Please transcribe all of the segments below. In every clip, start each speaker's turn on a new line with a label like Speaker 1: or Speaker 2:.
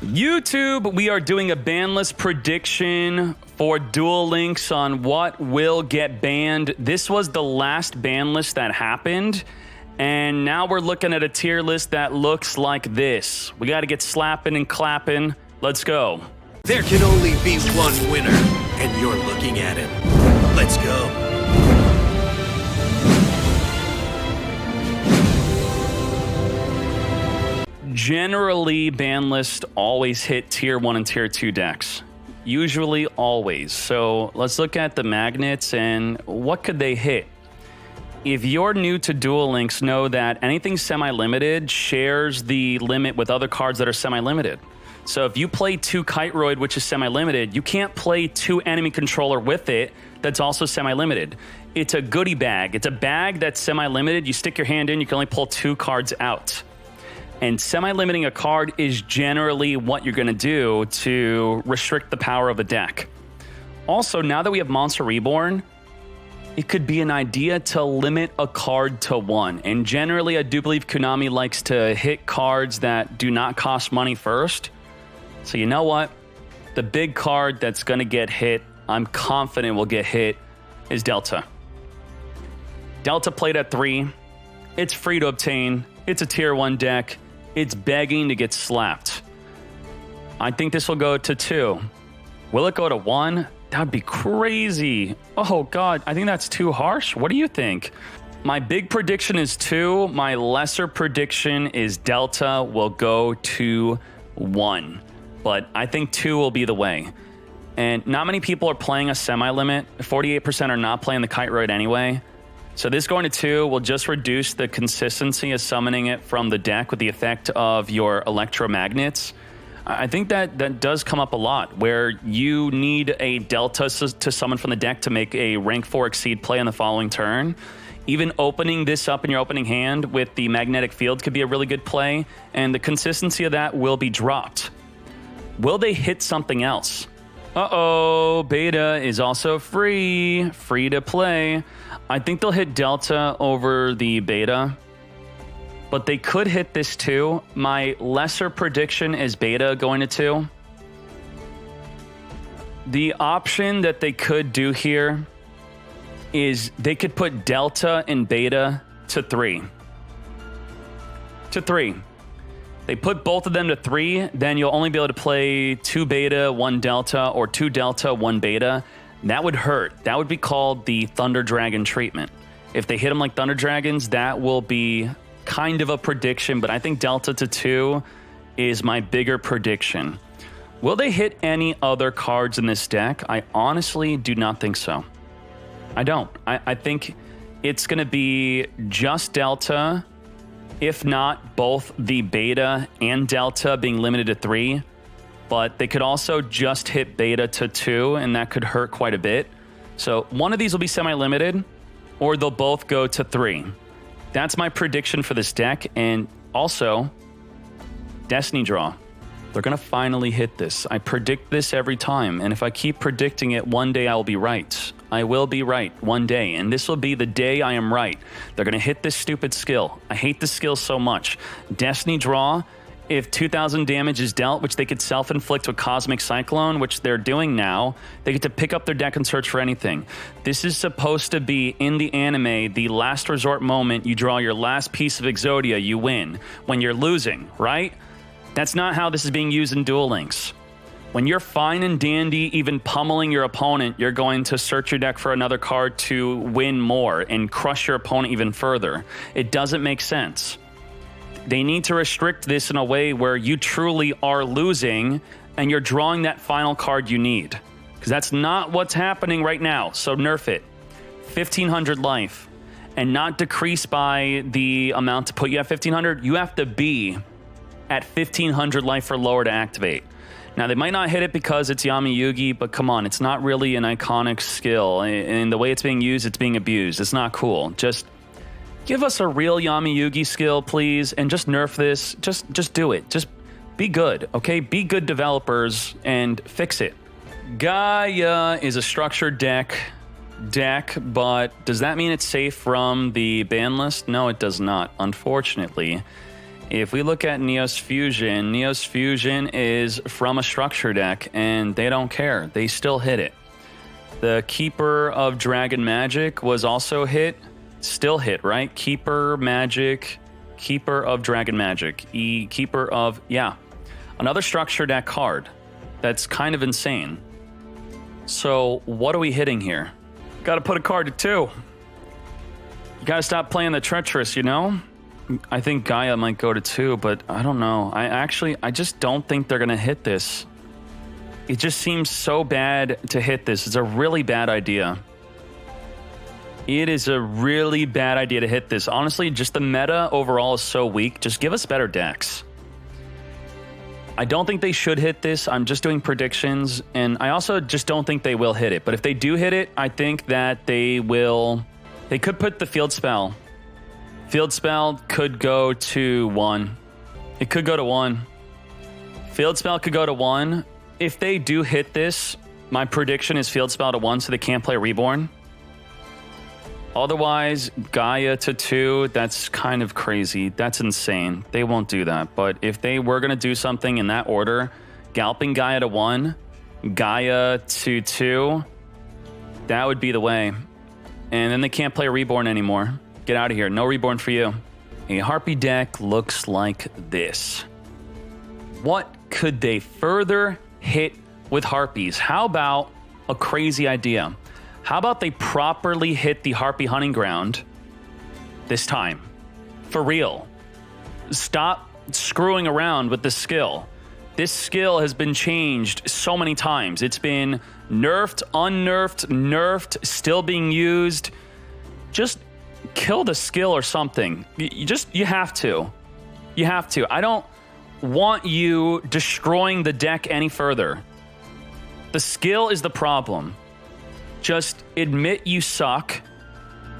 Speaker 1: YouTube, we are doing a banless prediction for Duel Links on what will get banned. This was the last ban list that happened, and now we're looking at a tier list that looks like this. We got to get slapping and clapping. Let's go.
Speaker 2: There can only be one winner, and you're looking at him. Let's go.
Speaker 1: Generally, ban lists always hit tier 1 and tier 2 decks. Usually, always. So let's look at the magnets and what could they hit. If you're new to Duel Links, know that anything semi-limited shares the limit with other cards that are semi-limited. So if you play 2 Kiteroid, which is semi-limited, you can't play 2 enemy controller with it that's also semi-limited. It's a goodie bag. It's a bag that's semi-limited. You stick your hand in, you can only pull 2 cards out. And semi-limiting a card is generally what you're going to do to restrict the power of a deck. Also, now that we have Monster Reborn, it could be an idea to limit a card to 1. And generally, I do believe Konami likes to hit cards that do not cost money first. So you know what? The big card that's going to get hit, I'm confident will get hit, is Delta. Delta played at 3. It's free to obtain. It's a tier 1 deck. It's begging to get slapped. I think this will go to 2. Will it go to 1? That'd be crazy. Oh, God. I think that's too harsh. What do you think? My big prediction is 2. My lesser prediction is Delta will go to 1. But I think 2 will be the way. And not many people are playing a semi-limit. 48% are not playing the Kiteroid anyway. So this going to 2 will just reduce the consistency of summoning it from the deck with the effect of your electromagnets. I think that does come up a lot, where you need a Delta to summon from the deck to make a rank 4 exceed play on the following turn. Even opening this up in your opening hand with the magnetic field could be a really good play, and the consistency of that will be dropped. Will they hit something else? Uh-oh, beta is also free to play. I think they'll hit Delta over the beta, but they could hit this too. My lesser prediction is beta going to 2. The option that they could do here is they could put Delta and beta to 3. To 3. They put both of them to 3, then you'll only be able to play 2 beta, 1 delta, or 2 delta, 1 beta. That would hurt. That would be called the Thunder Dragon treatment. If they hit them like Thunder Dragons, that will be kind of a prediction, but I think Delta to 2 is my bigger prediction. Will they hit any other cards in this deck? I honestly do not think so. I don't. I think it's going to be just Delta, if not both the beta and delta being limited to 3. But they could also just hit beta to 2, and that could hurt quite a bit. So one of these will be semi-limited, or they'll both go to 3. That's my prediction for this deck. And also, Destiny Draw. They're going to finally hit this. I predict this every time, and if I keep predicting it, one day I will be right. I will be right one day, and this will be the day I am right. They're going to hit this stupid skill. I hate this skill so much. Destiny Draw, if 2,000 damage is dealt, which they could self-inflict with Cosmic Cyclone, which they're doing now, they get to pick up their deck and search for anything. This is supposed to be, in the anime, the last resort moment. You draw your last piece of Exodia, you win. When you're losing, right? That's not how this is being used in Duel Links. When you're fine and dandy, even pummeling your opponent, you're going to search your deck for another card to win more and crush your opponent even further. It doesn't make sense. They need to restrict this in a way where you truly are losing and you're drawing that final card you need. Because that's not what's happening right now, so nerf it. 1,500 life. And not decrease by the amount to put you at 1,500. You have to be at 1,500 life or lower to activate. Now, they might not hit it because it's Yami Yugi, but come on, it's not really an iconic skill. And the way it's being used, it's being abused. It's not cool. Just give us a real Yami Yugi skill, please, and just nerf this. Just do it. Just be good, okay? Be good developers and fix it. Gaia is a structured deck, but does that mean it's safe from the ban list? No, it does not, unfortunately. If we look at Neos Fusion is from a structure deck, and they don't care. They still hit it. The Keeper of Dragon Magic was also hit. Still hit, right? Keeper Magic, Keeper of Dragon Magic. Keeper of, yeah. Another structure deck card. That's kind of insane. So what are we hitting here? Gotta put a card to 2. You gotta stop playing the treacherous, you know? I think Gaia might go to 2, but I don't know. I just don't think they're gonna hit this. It just seems so bad to hit this. It's a really bad idea. It is a really bad idea to hit this. Honestly, just the meta overall is so weak. Just give us better decks. I don't think they should hit this. I'm just doing predictions, and I also just don't think they will hit it. But if they do hit it, I think that they will... They could put the field spell. Field spell could go to 1. It could go to 1. Field spell could go to 1. If they do hit this, my prediction is field spell to 1 so they can't play Reborn. Otherwise, Gaia to 2, that's kind of crazy. That's insane. They won't do that. But if they were going to do something in that order, Galloping Gaia to 1, Gaia to 2, that would be the way. And then they can't play Reborn anymore. Get out of here. No Reborn for you. A Harpy deck looks like this. What could they further hit with Harpies? How about a crazy idea? How about they properly hit the Harpy Hunting Ground this time? For real. Stop screwing around with the skill. This skill has been changed so many times. It's been nerfed, unnerfed, nerfed, still being used. Just kill the skill or something. You have to. You have to. I don't want you destroying the deck any further. The skill is the problem. Just admit you suck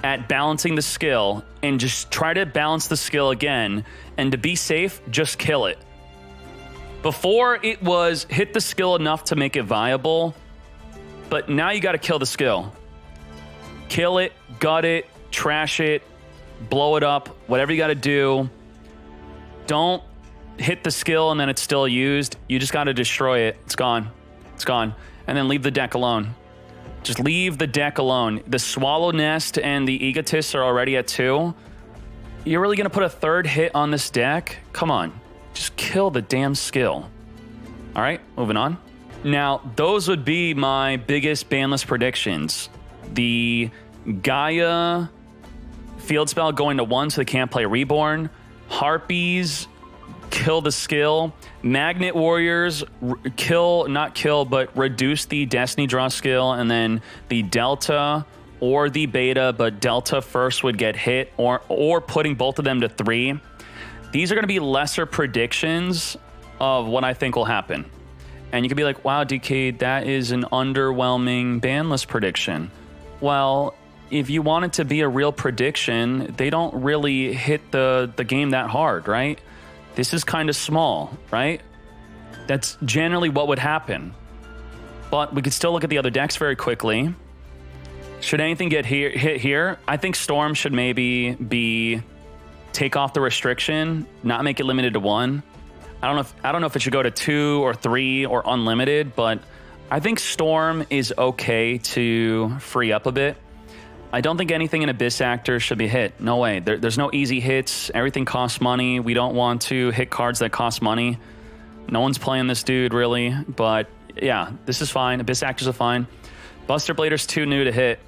Speaker 1: at balancing the skill and just try to balance the skill again. And to be safe, just kill it. Before it was hit the skill enough to make it viable, but now you got to kill the skill. Kill it, gut it, trash it, blow it up, whatever you got to do. Don't hit the skill and then it's still used. You just got to destroy it. It's gone. It's gone. And then leave the deck alone. Just leave the deck alone. The Swallow Nest and the Egotists are already at 2. You're really going to put a 3rd hit on this deck? Come on. Just kill the damn skill. All right, moving on. Now, those would be my biggest banless predictions. The Gaia field spell going to 1 so they can't play Reborn. Harpies, kill the skill. Magnet Warriors, not kill, but reduce the Destiny draw skill, and then the Delta or the Beta, but Delta first would get hit, or putting both of them to 3. These are going to be lesser predictions of what I think will happen. And you could be like, wow, Dkayed, that is an underwhelming banless prediction. Well, if you want it to be a real prediction, they don't really hit the game that hard, right? This is kind of small, right? That's generally what would happen. But we could still look at the other decks very quickly. Should anything get hit here? I think Storm should maybe take off the restriction, not make it limited to 1. I don't know if it should go to 2 or 3 or unlimited, but I think Storm is okay to free up a bit. I don't think anything in Abyss Actor should be hit. No way. There's no easy hits. Everything costs money. We don't want to hit cards that cost money. No one's playing this dude, really. But, yeah, this is fine. Abyss Actors are fine. Buster Blader's too new to hit.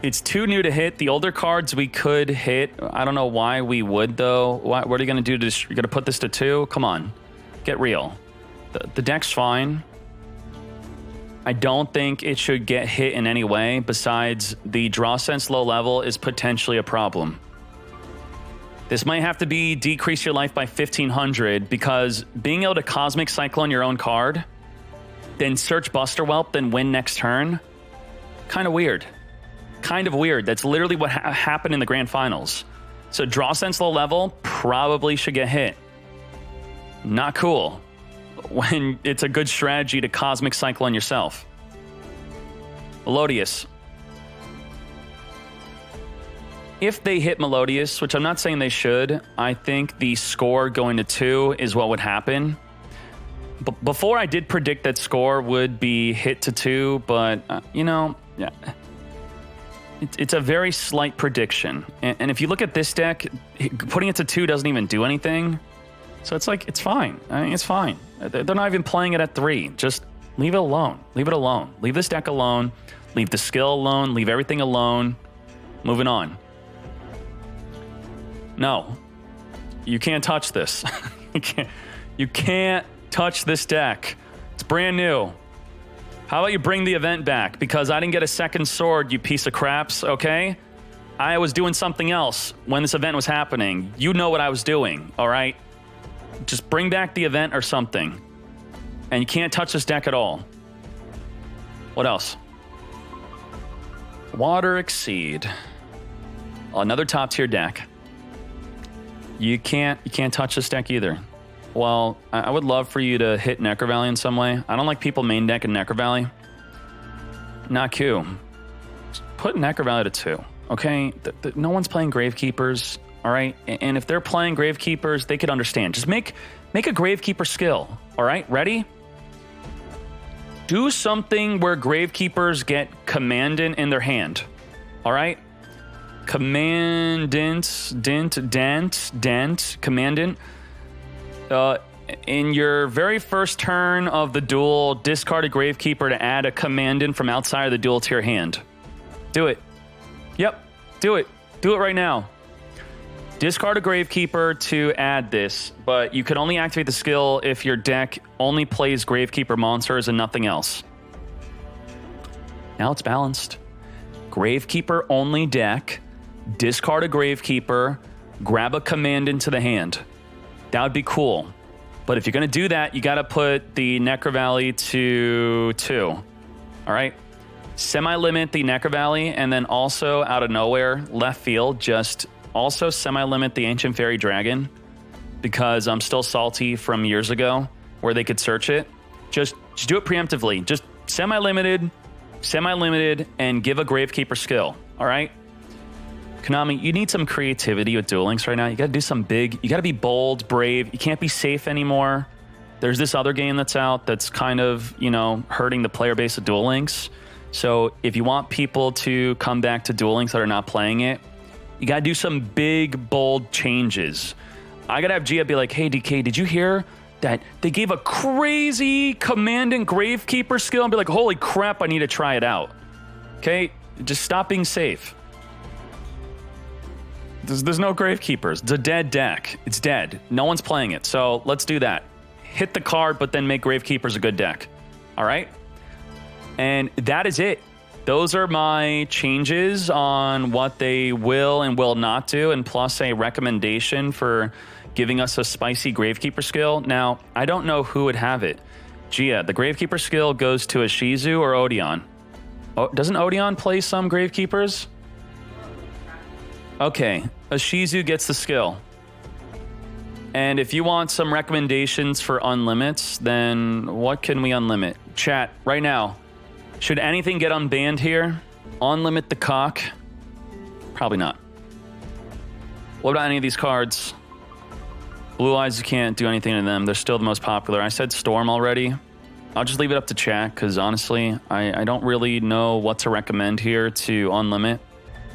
Speaker 1: It's too new to hit. The older cards we could hit. I don't know why we would, though. What are you going to do? You're going to put this to 2? Come on. Get real. The deck's fine. I don't think it should get hit in any way. Besides, the draw sense low level is potentially a problem. This might have to be decrease your life by 1,500, because being able to Cosmic Cyclone your own card, then search Buster Whelp, then win next turn, kind of weird. Kind of weird. That's literally what happened in the grand finals. So draw sense low level probably should get hit. Not cool when it's a good strategy to Cosmic Cyclone yourself. Melodious. if they hit Melodious, which I'm not saying they should, I think the score going to 2 is what would happen. Before I did predict that score would be hit to 2, but, you know, yeah. It's a very slight prediction. And if you look at this deck, putting it to 2 doesn't even do anything. So it's like, it's fine. I mean, it's fine. They're not even playing it at 3. Just leave it alone. Leave it alone. Leave this deck alone. Leave the skill alone. Leave everything alone. Moving on. No. You can't touch this. You can't touch this deck. It's brand new. How about you bring the event back? Because I didn't get a second sword, you piece of craps, okay? I was doing something else when this event was happening. You know what I was doing, all right? Just bring back the event or something. And you can't touch this deck at all. What else? Water Exceed. Another top tier deck. You can't touch this deck either. Well, I would love for you to hit Necro Valley in some way. I don't like people main deck in Necro Valley. Not Q. Just put Necro Valley to 2, okay? No one's playing Gravekeepers, all right? And if they're playing Gravekeepers, they could understand. Just make a Gravekeeper skill, all right? Ready? Do something where Gravekeepers get Commandant in their hand, all right? Commandant. In your very first turn of the duel, discard a Gravekeeper to add a Commandant from outside of the duel to your hand. Do it. Yep, do it. Do it right now. Discard a Gravekeeper to add this, but you can only activate the skill if your deck only plays Gravekeeper monsters and nothing else. Now it's balanced. Gravekeeper only deck, discard a Gravekeeper, grab a Commandant to the hand. That would be cool. But if you're going to do that, you got to put the Necro Valley to 2. All right? Semi-limit the Necro Valley, and then also out of nowhere, left field, just also semi-limit the Ancient Fairy Dragon, because I'm still salty from years ago where they could search it. Just do it preemptively. Just semi-limited, and give a Gravekeeper skill. All right? Konami, you need some creativity with Duel Links right now. You got to do some big. You got to be bold, brave. You can't be safe anymore. There's this other game that's out that's kind of, you know, hurting the player base of Duel Links. So if you want people to come back to Duel Links that are not playing it, you got to do some big, bold changes. I got to have Gia be like, hey, Dkayed, did you hear that they gave a crazy Commandant Gravekeeper skill? And be like, holy crap, I need to try it out. Okay? Just stop being safe. There's no Gravekeepers. It's a dead deck. It's dead. No one's playing it. So let's do that. Hit the card, but then make Gravekeepers a good deck. All right? And that is it. Those are my changes on what they will and will not do, and plus a recommendation for giving us a spicy Gravekeeper skill. Now, I don't know who would have it. Gia, the Gravekeeper skill goes to a Shizu or Odeon? Oh, doesn't Odeon play some Gravekeepers? Okay, a Shizu gets the skill. And if you want some recommendations for unlimits, then what can we unlimit? Chat, right now, should anything get unbanned here? Unlimit the cock? Probably not. What about any of these cards? Blue Eyes, you can't do anything to them. They're still the most popular. I said Storm already. I'll just leave it up to chat, because honestly, I don't really know what to recommend here to unlimit.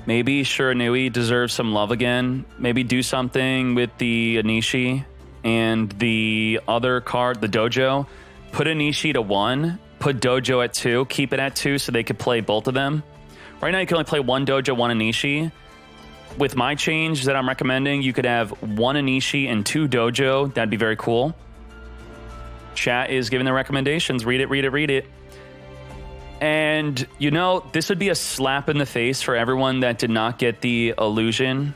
Speaker 1: Maybe Shiranui deserves some love again. Maybe do something with the Anishi and the other card, the Dojo. Put Anishi to 1, put Dojo at 2, keep it at 2 so they could play both of them. Right now you can only play 1 Dojo, 1 Anishi. With my change that I'm recommending, you could have 1 Anishi and 2 Dojo. That'd be very cool. Chat is giving the recommendations. Read it. And, you know, this would be a slap in the face for everyone that did not get the illusion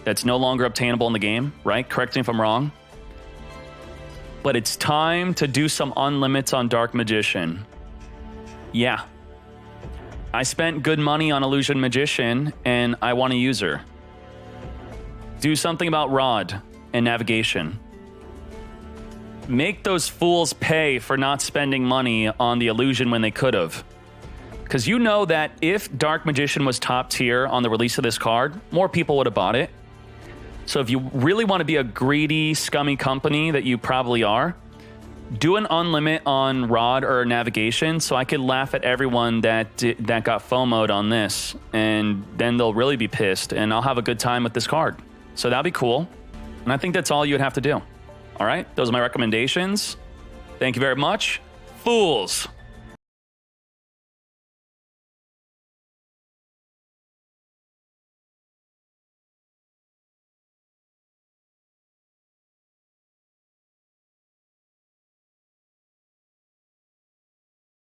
Speaker 1: that's no longer obtainable in the game, right? Correct me if I'm wrong. But it's time to do some unlimits on Dark Magician. Yeah. I spent good money on Illusion Magician, and I want to use her. Do something about Rod and Navigation. Make those fools pay for not spending money on the illusion when they could have. Because you know that if Dark Magician was top tier on the release of this card, more people would have bought it. So if you really want to be a greedy, scummy company that you probably are, do an unlimit on Rod or Navigation so I could laugh at everyone that got FOMO'd on this. And then they'll really be pissed, and I'll have a good time with this card. So that'd be cool. And I think that's all you'd have to do. All right, those are my recommendations. Thank you very much. Fools.